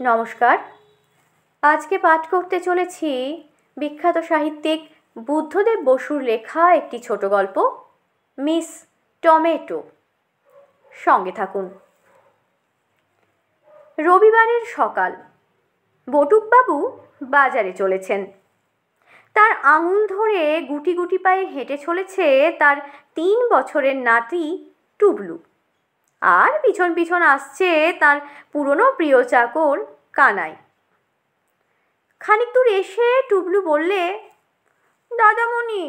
নমস্কার। আজকে পাঠ করতে চলেছি বিখ্যাত সাহিত্যিক বুদ্ধদেব বসুর লেখা একটি ছোট গল্প, মিস টমেটো। সঙ্গে থাকুন। রবিবারের সকাল। বটুকবাবু বাজারে চলেছেন। তার আঙুল ধরে গুটি গুটি পায়ে হেঁটে চলেছে তার 3 বছরের নাতি টুবলু, আর পিছন পিছন আসছে তার পুরনো প্রিয় চাকর কানাই। খানিক দূর এসে টুবলু বললে, দাদামণি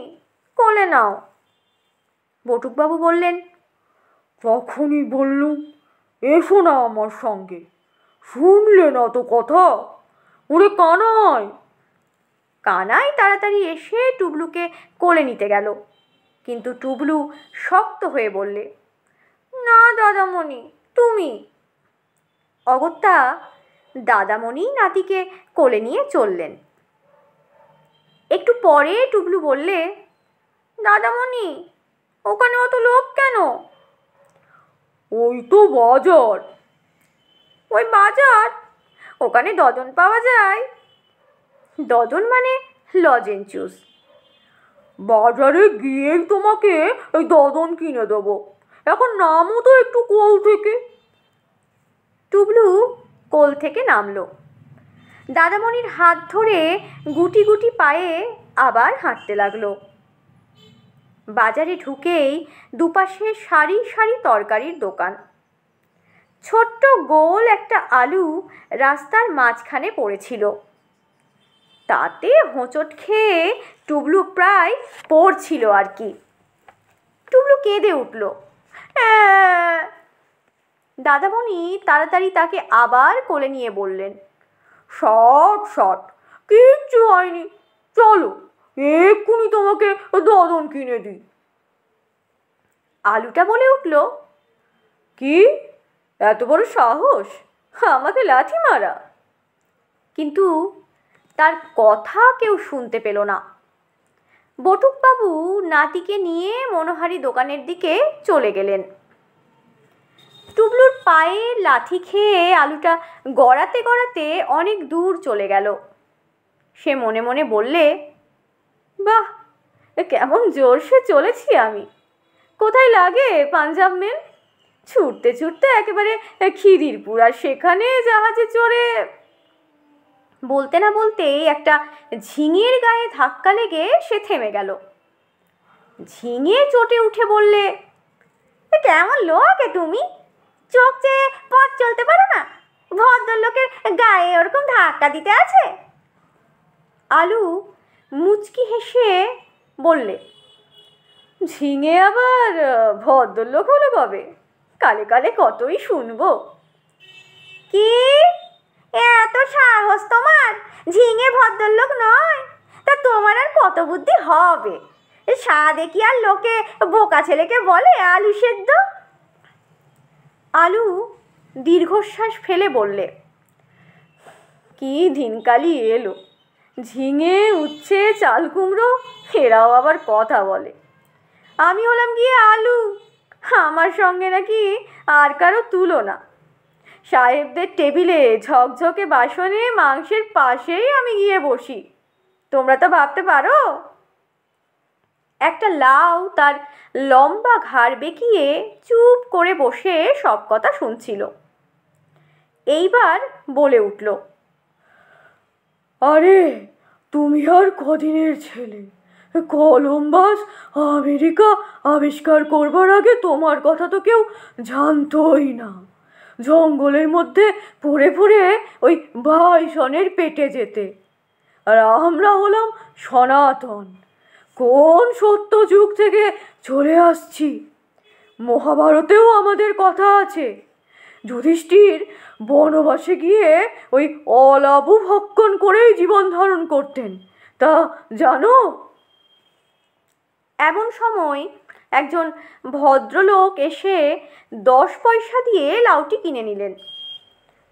কোলে নাও। বটুকবাবু বললেন, তখনই বললুম এসো না আমার সঙ্গে, শুনলে না তো কথা? ওরে কানাই! কানাই তাড়াতাড়ি এসে টুবলুকে কোলে নিতে গেল, কিন্তু টুবলু শক্ত হয়ে বললে, না দাদামণি, তুমি। অগত্যা দাদামণি নাতিকে কোলে নিয়ে চললেন। একটু পরে টুবলু বললে, দাদামণি ওখানে অত লোক কেন? ওই তো বাজার। ওই বাজার? ওখানে ডজন পাওয়া যায়? ডজন মানে লজেন্স। বাজারে গিয়েই তোমাকে এই ডজন কিনে দেবো, এখন নামো তো একটু কোল থেকে। টুবলু কোল থেকে নামলো। দাদামণির হাত ধরে গুটি গুটি পায়ে আবার হাঁটতে লাগলো। বাজারে ঢুকেই দুপাশে সারি সারি তরকারির দোকান। ছোট্ট গোল একটা আলু রাস্তার মাঝখানে পড়েছিল। তাতে হোঁচট খেয়ে টুবলু প্রায় পড়ছিল আর কি। টুবলু কেঁদে উঠল। দাদামণি তাড়াতাড়ি তাকে আবার কোলে নিয়ে বললেন, শট শট, কিচ্ছু হয়নি, চলো এক্ষুনি তোমাকে ডজন কিনে দিই। আলুটা বলে উঠল, কি এত বড় সাহস আমাকে লাথি মারা? কিন্তু তার কথা কেউ শুনতে পেল না। বটুকবাবু নাতিকে নিয়ে মনোহারি দোকানের দিকে চলে গেলেন। টুবলুর পায়ে লাথি খেয়ে আলুটা গড়াতে গড়াতে অনেক দূর চলে গেল। সে মনে মনে বললে, বাহ, কেমন জোরসে চলেছি আমি! কোথায় লাগে পাঞ্জাব মেল? ছুটতে ছুটতে একেবারে খিদিরপুর, আর সেখানে জাহাজে চড়ে। বলতে না বলতেই একটা ঝিঙের গায়ে ধাক্কা লেগে সে থেমে গেল। ঝিঙে চটে উঠে বললে, কেমন লোক তুমি, চোখ চেয়ে পথ চলতে পারো না? ভদ্রলোকের গায়ে ওরকম ধাক্কা দিতে আছে? আলু মুচকি হেসে বললে, ঝিঙে আবার ভদ্রলোক হলো কবে? কালে কালে কতই শুনবো। কি এত সাহস তোমার? ঝিঙে ভদ্রলোক নয়? তা তোমার আর কত বুদ্ধি হবে? সাধে কি আর লোকে বোকা ছেলেকে বলে আলু সেদ্ধ? আলু দীর্ঘশ্বাস ফেলে বললে, কি দিনকালই এলো, ঝিঙে উচ্ছে চাল কুমড়ো এরাও আবার কথা বলে। আমি হলাম গিয়ে আলু, আমার সঙ্গে নাকি আর কারো তুলনা। সাহেবদের টেবিলে ঝকঝকে বাসনে মাংসের পাশেই আমি গিয়ে বসি, তোমরা তো ভাবতে পারো। একটা লাউ তার লম্বা ঘাড় বেঁকিয়ে চুপ করে বসে সব কথা শুনছিল। এইবার বলে উঠল, আরে তুমি আর কদিনের ছেলে? কলম্বাস আমেরিকা আবিষ্কার করবার আগে তোমার কথা তো কেউ জানতোই না। জঙ্গলের মধ্যে পড়ে পড়ে ওই বাইসনের পেটে যেতে, আর আমরা হলাম সনাতন। কোন সত্য যুগ থেকে চলে আসছি। মহাভারতেও আমাদের কথা আছে, যুধিষ্ঠির বনবাসে গিয়ে ওই অলাবু ভক্ষণ করেই জীবন ধারণ করতেন, তা জানো? এমন সময় একজন ভদ্রলোক এসে 10 পয়সা দিয়ে লাউটি কিনে নিলেন।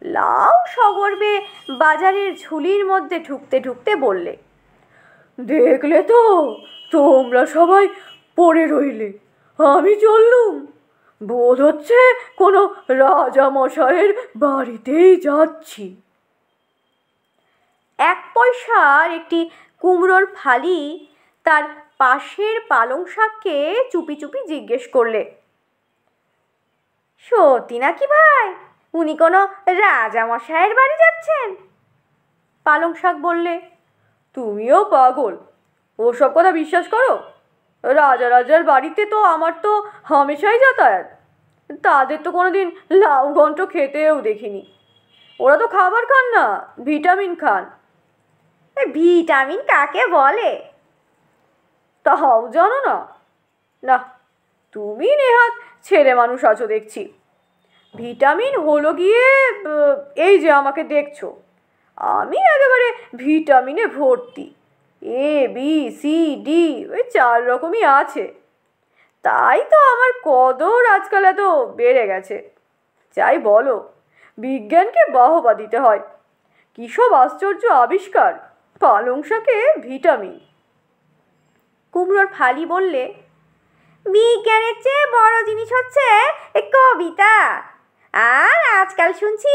লাউ সগর্বে বাজারের ঝুলির মধ্যে ঢুকতে ঢুকতে বললে, দেখলে তো, তোমরা সবাই পড়ে রইলে, আমি চললুম। বোধ হচ্ছে কোনো রাজামশাইয়ের বাড়িতেই যাচ্ছি। 1 পয়সার একটি কুমড়োর ফালি তার পাশের পালং শাককে চুপি চুপি জিজ্ঞেস করলে, সত্যি নাকি ভাই, উনি কোনো রাজামশাইয়ের বাড়ি যাচ্ছেন? পালং শাক বললে, তুমিও পাগল, ওসব কথা বিশ্বাস করো? রাজার বাড়িতে তো আমার তো হামেশাই যাতায়াত, তাদের তো কোনোদিন লাউ ঘন্ট খেতেও দেখিনি। ওরা তো খাবার খান না, ভিটামিন খান। ভিটামিন কাকে বলে? তাও জানো না? না, তুমি নেহাত ছেলে মানুষ আছো দেখছি। ভিটামিন হলো গিয়ে এই যে আমাকে দেখছো, আমি একেবারে ভিটামিনে ভর্তি। এ বি সি ডি ওই 4 রকমই আছে, তাই তো আমার কদর আজকাল এত বেড়ে গেছে। যাই বলো, বিজ্ঞানকে বাহবা দিতে হয়। কী সব আশ্চর্য আবিষ্কার, পালং শাকে ভিটামিন। কুমড়োর ফালি বললে, বিজ্ঞানের চেয়ে বড় জিনিস হচ্ছে কবিতা, আর আজকাল শুনছি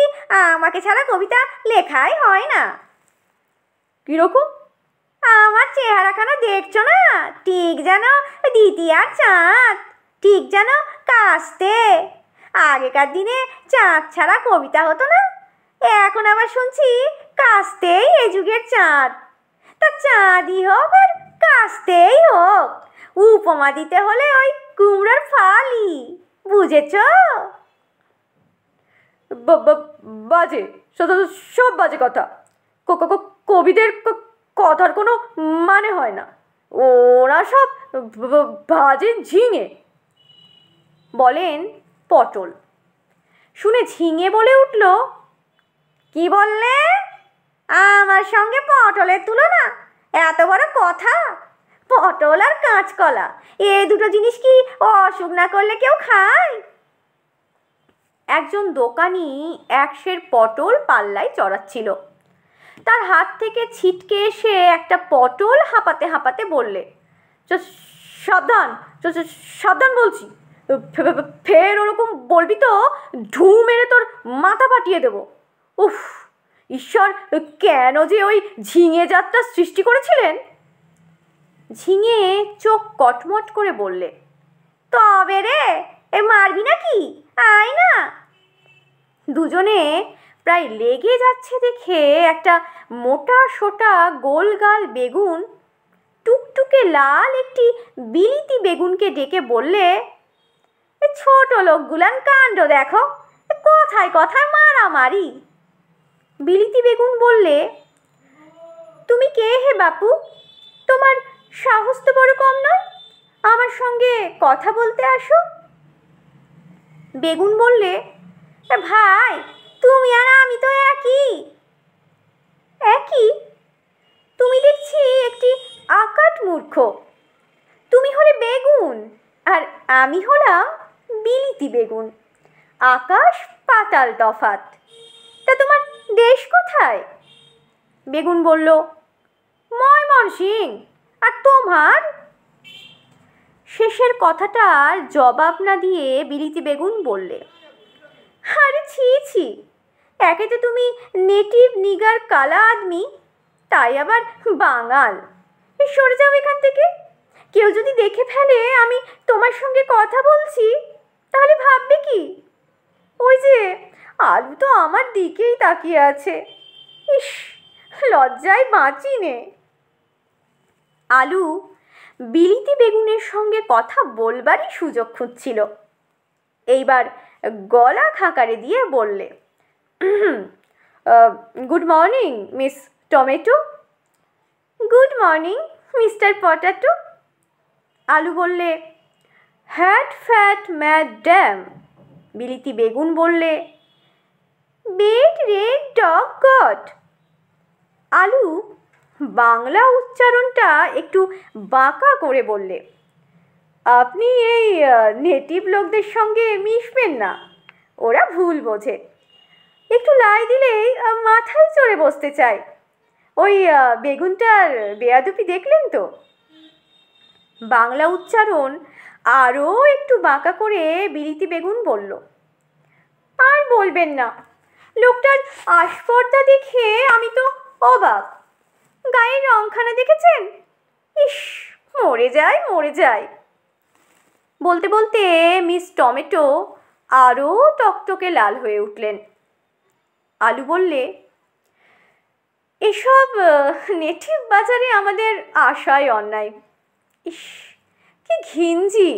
আমাকে ছাড়া কবিতা লেখাই হয় না। কিরকম? আমার চেহারাখানা দেখছো না? ঠিক যেন দ্বিতীয়ার চাঁদ, ঠিক যেন কাস্তে। আগেকার দিনে চাঁদ ছাড়া কবিতা হতো না, এখন আবার শুনছি কাস্তেই এ যুগের চাঁদ। তা চাঁদই হোক আর কাস্তেই হোক, উপমা দিতে হলে ওই কুমড়োর ফালি, বুঝেছ? বাজে, সব বাজে কথা। কবিদের কথার কোনো মানে হয় না, ওরা সব বাজে ঝিঙে। বলেন পটল। শুনে ঝিঙে বলে উঠল, কি বললে? আমার সঙ্গে পটলের তুলনা? এত বড় কথা! পটল আর কাঁচকলা, এই দুটো জিনিস কি অসুখ না করলে কেউ খায়? একজন দোকানি 1 সের পটল পাল্লায় চড়াচ্ছিল। তার হাত থেকে ছিটকে এসে একটা পটল হাঁপাতে হাঁপাতে বললে, সাবধান, সাবধান বলছি, ফের ওরকম বলবি তো ঢু মেরে তোর মাথা ফাটিয়ে দেব। উফ, ঈশ্বর কেন যে ওই ঝিঙে জাতটা সৃষ্টি করেছিলেন? ঝিঙে চোখ কটমট করে বললে, তবে রে, এ মারবি নাকি? আয় না। দুজনে প্রায় লেগে যাচ্ছে দেখে একটা মোটা সোটা গোলগাল বেগুন, টুকটুকে লাল একটি বিলিতি বেগুনকে ডেকে বললে, ছোট লোকগুলান কাণ্ড দেখো, কথায় কথায় মারামারি। বিলিতি বেগুন বললে, তুমি কে হে বাপু? তোমার সাহস তো বড় কম নয়, আমার সঙ্গে কথা বলতে আসো। বেগুন বললে, ভাই, তুমি আর আমি তো একই। একই? তুমি দেখছি একটি আকাট মূর্খ। তুমি হলে বেগুন আর আমি হলাম বিলিতি বেগুন, আকাশ পাতাল তফাত। তা তোমার দেশ কোথায়? বেগুন বলল, ময়মনসিং। আর তোমার? শেষের কথাটার জবাব না দিয়ে বিলিতি বেগুন বললে, আরে ছি ছি, একে তো তুমি নেটিভ নিগার কালা আদমি, তাই আবার বাঙাল। সরে যাও এখান থেকে। কেউ যদি দেখে ফেলে আমি তোমার সঙ্গে কথা বলছি, তাহলে ভাববে কি? ওই যে আলু তো আমার দিকেই তাকিয়ে আছে। ইস, লজ্জায় বাঁচি নে। আলু বিলিতি বেগুনের সঙ্গে কথা বলবারই সুযোগ খুঁজছিল। এইবার গলা খাকারে দিয়ে বললে, good morning miss tomato. Good morning mister potato. আলু বললে, হ্যাট ফ্যাট ম্যাডাম। বিলিতি বেগুন বললে, বেড রেড ডগ গট। আলু বাংলা উচ্চারণটা একটু বাঁকা করে বললে, আপনি এই নেটিভ লোকদের সঙ্গে মিশবেন না, ওরা ভুল বোঝে। একটু লাই দিলেই মাথায় চড়ে বসতে চায়। ওই বেগুনটার বেয়াদুপি দেখলেন তো? বাংলা উচ্চারণ আরও একটু বাঁকা করে বিলিতি বেগুন বলল, আর বলবেন না, লোকটার আস্পর্ধা দেখে আমি তো অবাক। গায়ের রংখানা দেখেছেন? ইস, মরে যায় মরে যায়। বলতে বলতে মিস টমেটো আরও টকটকে লাল হয়ে উঠলেন। আলু বললে, এসব নেটিভ বাজারে আমাদের আশায় অন্যায়। ইস, কি ঘিঞ্জি।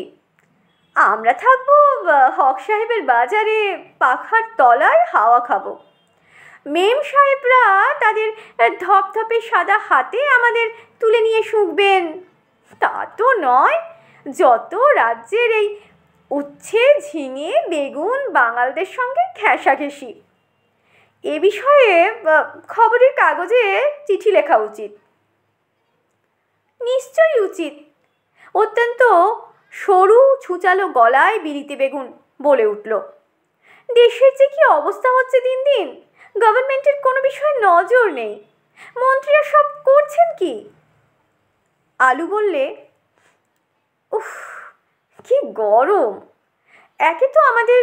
আমরা থাকবো হক সাহেবের বাজারে, পাখার তলায় হাওয়া খাবো। মেম সাহেবরা তাদের ধপধপে সাদা হাতে আমাদের তুলে নিয়ে শুঁকবেন। তা তো নয়, যত রাজ্যের এই উচ্ছে, ঝিঙে, বেগুন বাঙালদের সঙ্গে ঘেঁষাঘেঁষি। এ বিষয়ে খবরের কাগজে চিঠি লেখা উচিত। নিশ্চয়ই উচিত। অত্যন্ত সরু ছুচালো গলায় বিলিতি বেগুন বলে উঠল, দেশের যে কি অবস্থা হচ্ছে দিন দিন, গভর্নমেন্টের কোনো বিষয়ে নজর নেই। মন্ত্রীরা সব করছেন কি? আলু বললে, উফ, কি গরম। একে তো আমাদের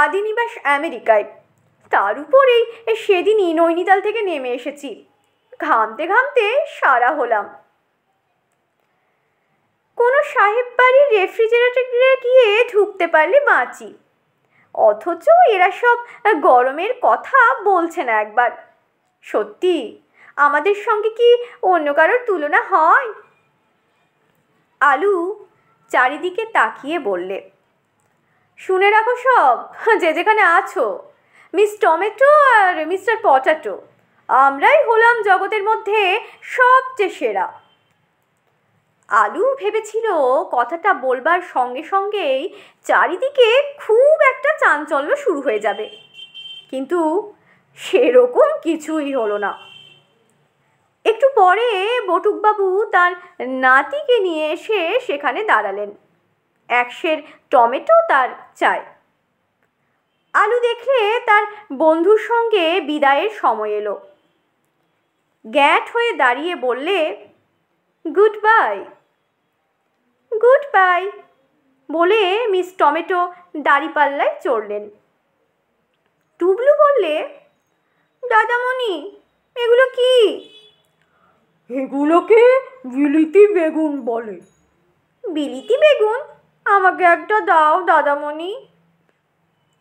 আদি নিবাস আমেরিকায়, তার উপরেই সেদিনই নৈনিতাল থেকে নেমে এসেছি। ঘামতে ঘামতে সারা হলাম। কোনো সাহেব বাড়ির রেফ্রিজারেটরে গিয়ে ঢুকতে পারলে বাঁচি, অথচ এরা সব গরমের কথা বলছে না একবার। সত্যি আমাদের সঙ্গে কি অন্য কারোর তুলনা হয়? আলু চারিদিকে তাকিয়ে বললে, শুনে রাখো সব, যে যেখানে আছো, মিস টমেটো আর মিস্টার পটাটো, আমরাই হলাম জগতের মধ্যে সবচেয়ে সেরা। আলু ভেবেছিল কথাটা বলবার সঙ্গে সঙ্গেই চারিদিকে খুব একটা চাঞ্চল্য শুরু হয়ে যাবে, কিন্তু সেরকম কিছুই হলো না। একটু পরে বটুকবাবু তার নাতিকে নিয়ে এসে সেখানে দাঁড়ালেন। এক সের টমেটো তার চাই। আলু দেখলে তার বন্ধুর সঙ্গে বিদায়ের সময় এলো। গ্যাঁট হয়ে দাঁড়িয়ে বললে, গুড বাই। গুড বাই বলে মিস টমেটো দাড়িপাল্লায় চড়লেন। টুবলু বললে, দাদামণি, এগুলো কি? এগুলোকে বিলিতি বেগুন বলে। বিলিতি বেগুন? আমাকে একটা দাও দাদামণি।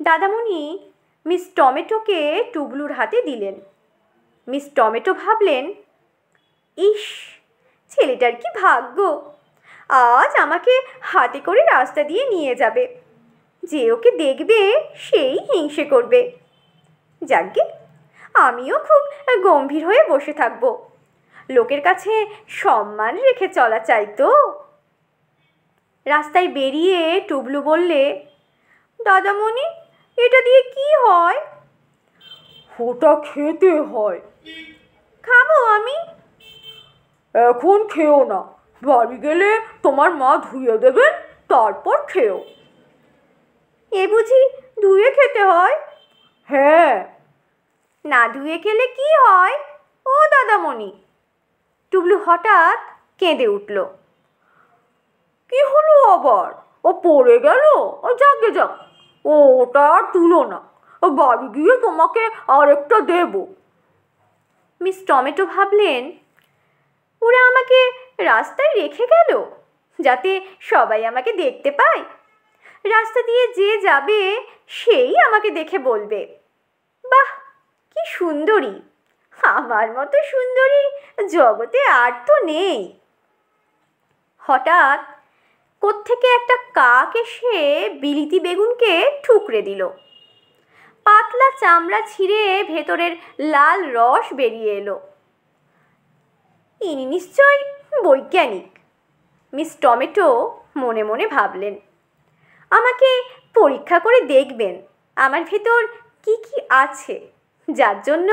দাদামণি মিস টমেটোকে টুবলুর হাতে দিলেন। মিস টমেটো ভাবলেন, ইস, ছেলেটার কি ভাগ্য, আজ আমাকে হাতে করে রাস্তা দিয়ে নিয়ে যাবে। যে ওকে দেখবে সেই হিংসে করবে। যাকগে, আমিও খুব গম্ভীর হয়ে বসে থাকব। লোকের কাছে সম্মান রেখে চলা চাই তো। রাস্তায় বেরিয়ে টুবলু বললে, দাদামণি, এটা দিয়ে কি হয়? ওটা খেতে হয়। খাবো আমি? এখন খেও না, বাড়ি গেলে তোমার মা ধুয়ে দেবেন, তারপর খেও। এ বুঝি ধুয়ে খেতে হয়? হ্যাঁ। না ধুয়ে খেলে কি হয় ও দাদামণি? টুবলু হঠাৎ কেঁদে উঠল। কি হলো আবার? ও পড়ে গেল? ও যাকে যাক, ওটা আর তুলো না, বাড়ি গিয়ে তোমাকে আরেকটা দেব। মিস টমেটো ভাবলেন, ওরা আমাকে রাস্তায় রেখে গেল যাতে সবাই আমাকে দেখতে পায়। রাস্তা দিয়ে যে যাবে সেই আমাকে দেখে বলবে, বাহ, কি সুন্দরী। আমার মতো সুন্দরী জগতে আর তো নেই। হঠাৎ কোত্থেকে একটা কাক এসে বিলিতি বেগুনকে ঠুকরে দিল। পাতলা চামড়া ছিঁড়ে ভেতরের লাল রস বেরিয়ে এলো। ইনি নিশ্চয় বৈজ্ঞানিক, মিস টমেটো মনে মনে ভাবলেন। আমাকে পরীক্ষা করে দেখবেন আমার ভেতর কি কি আছে, যার জন্য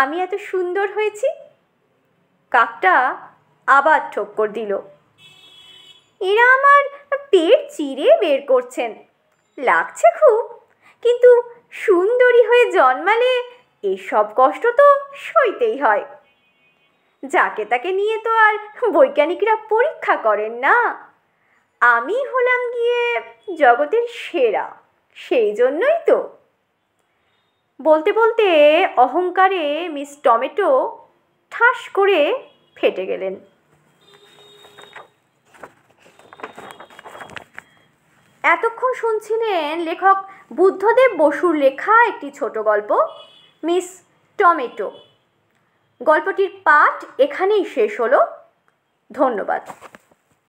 আমি এত সুন্দর হয়েছি। কাকটা আবার ঠক্কর দিল। এরা আমার পেট চিরে বের করছেন, লাগছে খুব, কিন্তু সুন্দরী হয়ে জন্মালে এসব কষ্ট তো সইতেই হয়। যাকে তাকে নিয়ে তো আর বৈজ্ঞানিকরা পরীক্ষা করেন না। আমি হলাম গিয়ে জগতের সেরা, সেই জন্যই তো। বলতে বলতে অহংকারে মিস টমেটো ঠাস করে ফেটে গেলেন। এতক্ষণ শুনছিলেন লেখক বুদ্ধদেব বসুর লেখা একটি ছোট গল্প মিস টমেটো। গল্পটির পাঠ এখানেই শেষ হলো। ধন্যবাদ।